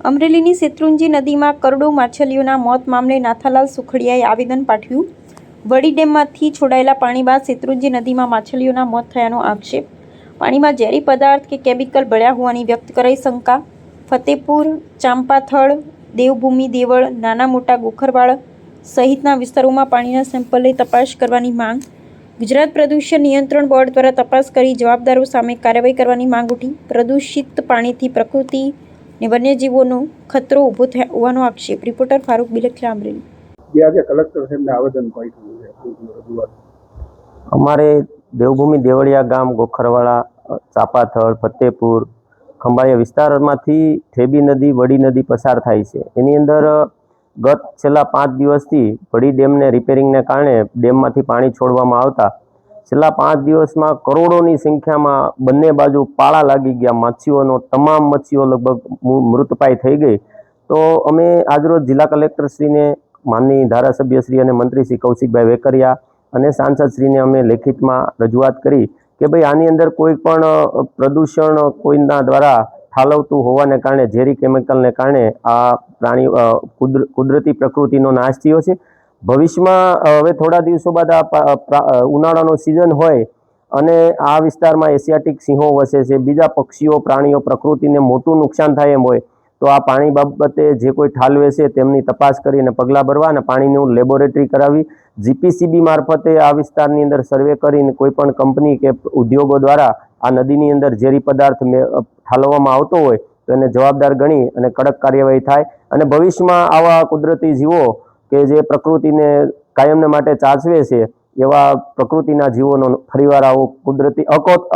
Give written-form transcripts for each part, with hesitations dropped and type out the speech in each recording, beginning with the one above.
અમરેલીની શેત્રુંજી નદીમાં કરોડો માછલીઓના મોત મામલે નાથાલાલ સુખડિયાએ આવેદન પાઠવ્યું। વડી ડેમમાંથી છોડાયેલા પાણી બાદ શેત્રુંજી નદીમાં માછલીઓના મોત થયાનો આક્ષેપ। પાણીમાં ઝેરી પદાર્થ કે કેમિકલ ભળ્યા હોવાની વ્યક્ત કરાઈ શંકા। ફતેપુર, ચાંપાથળ, દેવભૂમિ દેવળ, નાના મોટા ગોખરવાડ સહિતના વિસ્તારોમાં પાણીના સેમ્પલ લઈ તપાસ કરવાની માંગ। ગુજરાત પ્રદૂષણ નિયંત્રણ બોર્ડ દ્વારા તપાસ કરી જવાબદારો સામે કાર્યવાહી કરવાની માંગ ઉઠી। પ્રદૂષિત પાણીથી પ્રકૃતિ ને વન્યજીવોનો ખતરો ઊભો હોવાનો આક્ષેપ। રિપોર્ટર ફારૂક બિલખિયા, અમરેલી। કલેક્ટર સાહેબને આવેદન પાઠવ્યું છે। અમારે દેવભૂમિ દેવળિયા ગામ, ગોખરવાડા, ચાપાથળ, ફતેપુર, ખંભાળિયા વિસ્તારમાંથી ઠેબી નદી, વડી નદી પસાર થાય છે। એની અંદર ગત છેલ્લા 5 દિવસથી વડી ડેમને રિપેરિંગને કારણે ડેમમાંથી પાણી છોડવામાં આવતા છેલ્લા 5 દિવસમાં કરોડોની સંખ્યામાં બંને બાજુ પાળા લાગી ગયા। માછીઓનો તમામ મચ્છીઓ લગભગ મૃતપાય થઈ ગઈ। તો અમે આજરોજ જિલ્લા કલેક્ટરશ્રીને, માનનીય ધારાસભ્યશ્રી અને મંત્રી શ્રી કૌશિકભાઈ વેકરિયા અને સાંસદશ્રીને અમે લેખિતમાં રજૂઆત કરી કે ભાઈ આની અંદર કોઈ પણ પ્રદૂષણ કોઈના દ્વારા ઠાલવતું હોવાને કારણે, ઝેરી કેમિકલને કારણે આ પ્રાણી કુદરતી પ્રકૃતિનો નાશ થયો છે। ભવિષ્યમાં હવે થોડા દિવસો બાદ આ ઉનાળાનો સિઝન હોય અને આ વિસ્તારમાં એશિયાટિક સિંહો વસે છે, બીજા પક્ષીઓ, પ્રાણીઓ, પ્રકૃતિને મોટું નુકસાન થાય એમ હોય તો આ પાણી બાબતે જે કોઈ ઠાલવે છે તેમની તપાસ કરીને પગલાં ભરવા અને પાણીનું લેબોરેટરી કરાવી જીપીસીબી મારફતે આ વિસ્તારની અંદર સર્વે કરીને કોઈ પણ કંપની કે ઉદ્યોગો દ્વારા આ નદીની અંદર ઝેરી પદાર્થ ઠાલવવામાં આવતો હોય તો એને જવાબદાર ગણી અને કડક કાર્યવાહી થાય અને ભવિષ્યમાં આવા કુદરતી જીવો કે જે પ્રકૃતિને કાયમને માટે ચાચવે છે એવા પ્રકૃતિના જીવોનો ફરીવાર આવો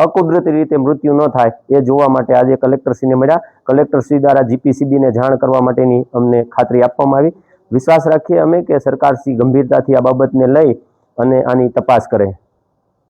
અકુદરતી રીતે મૃત્યુ ન થાય એ જોવા માટે આજે કલેક્ટરશ્રીને મળ્યા। કલેક્ટરશ્રી દ્વારા જીપીસીબીને જાણ કરવા માટેની અમને ખાતરી આપવામાં આવી। વિશ્વાસ રાખીએ અમે કે સરકારશ્રી ગંભીરતાથી આ બાબતને લઈ અને આની તપાસ કરે।